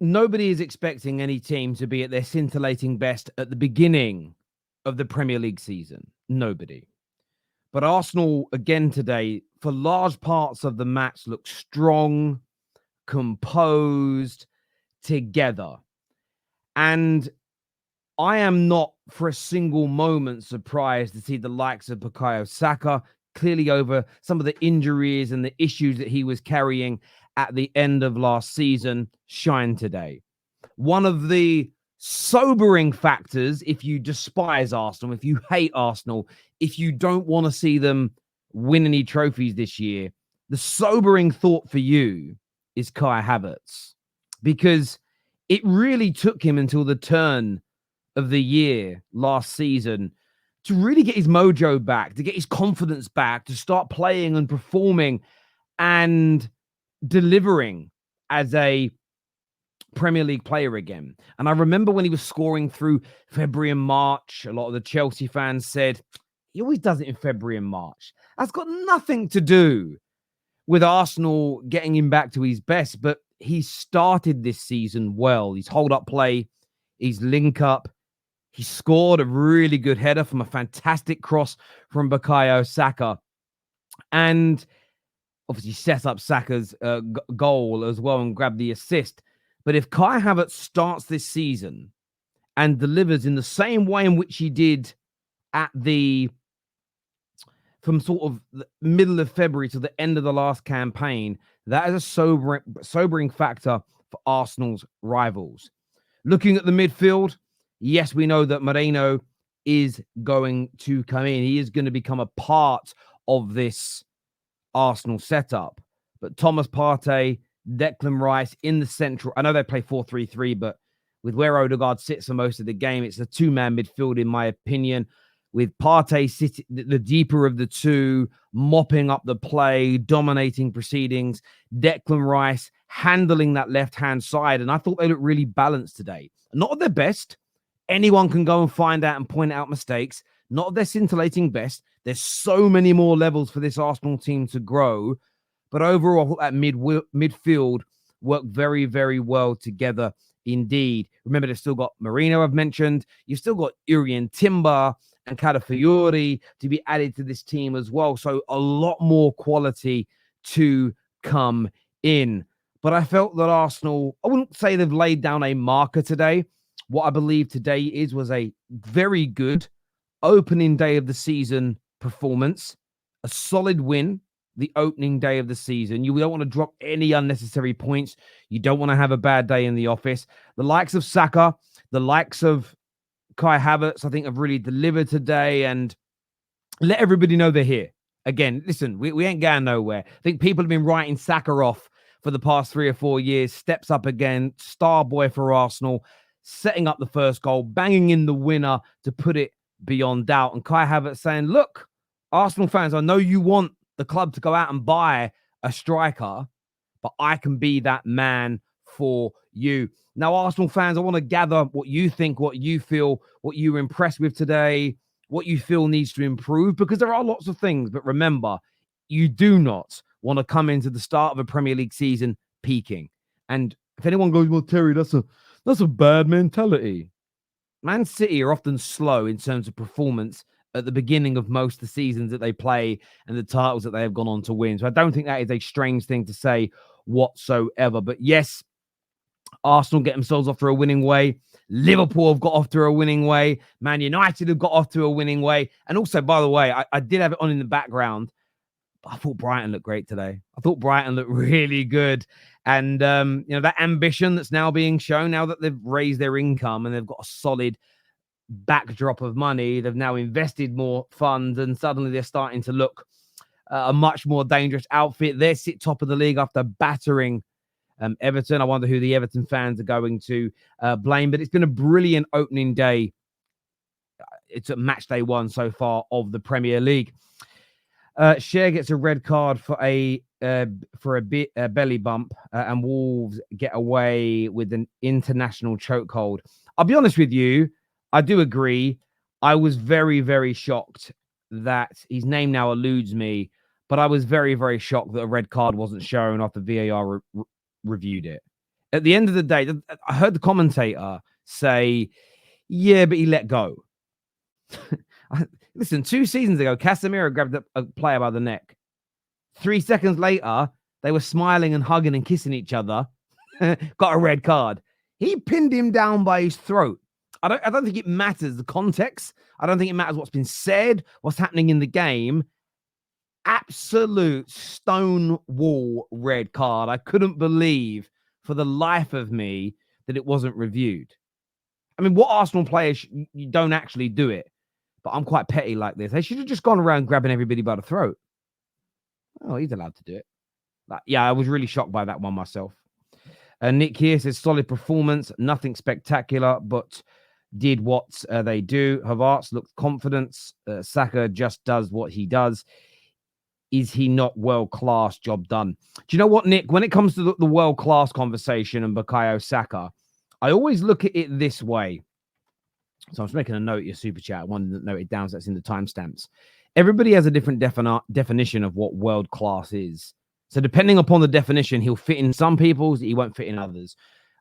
nobody is expecting any team to be at their scintillating best at the beginning of the Premier League season. Nobody. But Arsenal, again today, for large parts of the match, looked strong, composed, together. And I am not for a single moment surprised to see the likes of Bukayo Saka, clearly over some of the injuries and the issues that he was carrying at the end of last season, shine today. One of the sobering factors, if you despise Arsenal, if you hate Arsenal, if you don't want to see them win any trophies this year, the sobering thought for you is Kai Havertz, because it really took him until the turn of the year last season to really get his mojo back, to get his confidence back, to start playing and performing and delivering as a Premier League player again. And I remember when he was scoring through February and March, a lot of the Chelsea fans said, he always does it in February and March. That's got nothing to do with Arsenal getting him back to his best, but he started this season well. His hold-up play, his link-up, he scored a really good header from a fantastic cross from Bukayo Saka. And obviously set up Saka's goal as well and grabbed the assist. But if Kai Havertz starts this season and delivers in the same way in which he did from sort of the middle of February to the end of the last campaign, that is a sobering factor for Arsenal's rivals. Looking at the midfield, yes, we know that Moreno is going to come in. He is going to become a part of this Arsenal setup. But Thomas Partey, Declan Rice in the central. I know they play 4-3-3, but with where Odegaard sits for most of the game, it's a two-man midfield, in my opinion. With Partey sitting the deeper of the two, mopping up the play, dominating proceedings. Declan Rice handling that left-hand side. And I thought they looked really balanced today. Not at their best. Anyone can go and find out and point out mistakes. Not at their scintillating best. There's so many more levels for this Arsenal team to grow. But overall, I thought that midfield worked very, very well together indeed. Remember, they've still got Moreno, I've mentioned. You've still got Urian Timber and Calafiori to be added to this team as well. So a lot more quality to come in. But I felt that Arsenal, I wouldn't say they've laid down a marker today. What I believe today was a very good opening day of the season performance, a solid win, the opening day of the season. You don't want to drop any unnecessary points. You don't want to have a bad day in the office. The likes of Saka, the likes of Kai Havertz, I think, have really delivered today and let everybody know they're here. Again, listen, we ain't going nowhere. I think people have been writing Saka off for the past 3 or 4 years. Steps up again, star boy for Arsenal, setting up the first goal, banging in the winner to put it beyond doubt. And Kai Havertz saying, look, Arsenal fans, I know you want the club to go out and buy a striker, but I can be that man for you. Now, Arsenal fans, I want to gather what you think, what you feel, what you were impressed with today, what you feel needs to improve, because there are lots of things. But remember, you do not want to come into the start of a Premier League season peaking. And if anyone goes, well, Terry, that's a bad mentality. Man City are often slow in terms of performance at the beginning of most of the seasons that they play and the titles that they have gone on to win. So I don't think that is a strange thing to say whatsoever. But yes, Arsenal get themselves off to a winning way. Liverpool have got off to a winning way. Man United have got off to a winning way. And also, by the way, I did have it on in the background, but I thought Brighton looked great today. I thought Brighton looked really good. And, that ambition that's now being shown, now that they've raised their income and they've got a solid backdrop of money, they've now invested more funds, and suddenly they're starting to look a much more dangerous outfit. They sit top of the league after battering Everton. I wonder who the Everton fans are going to blame, but it's been a brilliant opening day. It's a match day one so far of the Premier League. Cher gets a red card for a belly bump, and Wolves get away with an international chokehold. I'll be honest with you, I do agree. I was very, very shocked that his name now eludes me, but I was very, very shocked that a red card wasn't shown after VAR reviewed it. At the end of the day, I heard the commentator say, yeah, but he let go. Listen, 2 seasons ago, Casemiro grabbed a player by the neck. 3 seconds later, they were smiling and hugging and kissing each other. Got a red card. He pinned him down by his throat. I don't think it matters the context. I don't think it matters what's been said, what's happening in the game. Absolute stonewall red card. I couldn't believe for the life of me that it wasn't reviewed. I mean, what Arsenal players, you don't actually do it. But I'm quite petty like this. They should have just gone around grabbing everybody by the throat. Oh, he's allowed to do it. Yeah, I was really shocked by that one myself. Nick here says, solid performance, nothing spectacular, but did what they do. Havertz looked confident. Saka just does what he does. Is he not world-class? Job done. Do you know what, Nick? When it comes to the world-class conversation and Bukayo Saka, I always look at it this way. So I'm just making a note of your super chat. I wanted to note it down so that's in the timestamps. Everybody has a different definition of what world-class is. So depending upon the definition, he'll fit in some people's, he won't fit in others.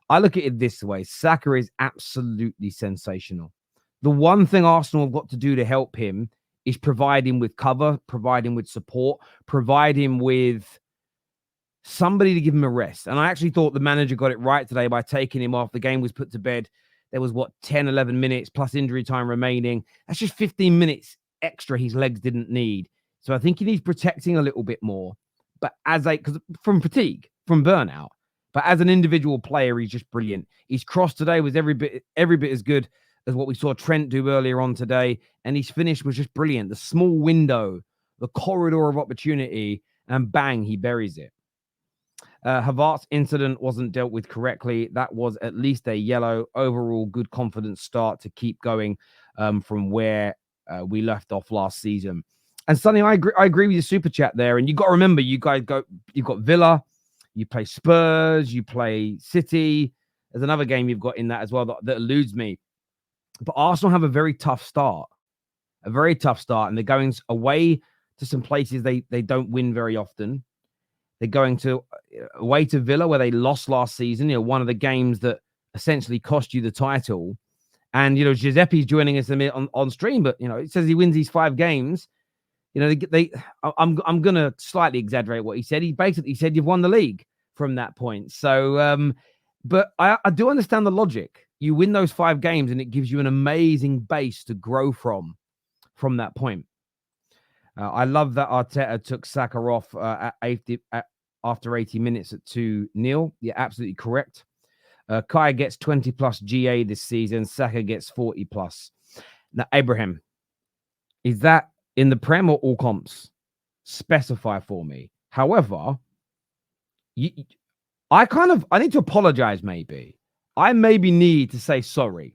I look at it this way. Saka is absolutely sensational. The one thing Arsenal have got to do to help him is provide him with cover, provide him with support, provide him with somebody to give him a rest. And I actually thought the manager got it right today by taking him off. The game was put to bed. There was, 10, 11 minutes plus injury time remaining. That's just 15 minutes extra his legs didn't need. So I think he needs protecting a little bit more. But because from fatigue, from burnout. But as an individual player, he's just brilliant. His cross today was every bit as good as what we saw Trent do earlier on today. And his finish was just brilliant. The small window, the corridor of opportunity, and bang, he buries it. Havertz incident wasn't dealt with correctly. That was at least a yellow. Overall, good confidence start to keep going from where we left off last season. And Sonny, I agree with your super chat there. And you got to remember, you've got Villa, you play Spurs, you play City. There's another game you've got in that as well that eludes me. But Arsenal have a very tough start. And they're going away to some places they don't win very often. They're going away to Villa, where they lost last season, one of the games that essentially cost you the title. And, Giuseppe's joining us on stream, but, it says he wins these 5 games. I'm going to slightly exaggerate what he said. He basically said you've won the league from that point. So, but I do understand the logic. You win those 5 games and it gives you an amazing base to grow from that point. I love that Arteta took Saka off after 80 minutes at 2-0. Yeah, absolutely correct. Kai gets 20 plus GA this season. Saka gets 40 plus. Now, Abraham, is that in the Prem or all comps? Specify for me. However, I need to apologize maybe. I maybe need to say sorry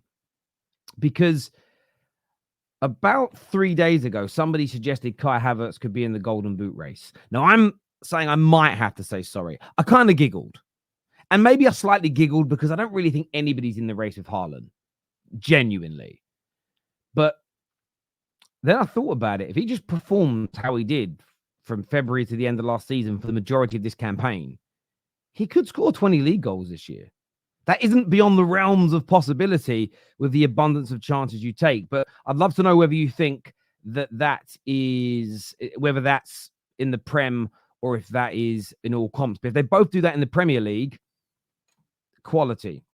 because about 3 days ago, somebody suggested Kai Havertz could be in the Golden Boot race. Now, I'm saying I might have to say sorry. I kind of giggled. And maybe I slightly giggled because I don't really think anybody's in the race with Haaland. Genuinely. But then I thought about it. If he just performed how he did from February to the end of last season for the majority of this campaign, he could score 20 league goals this year. That isn't beyond the realms of possibility with the abundance of chances you take. But I'd love to know whether you think whether that's in the Prem or if that is in all comps. But if they both do that in the Premier League, quality.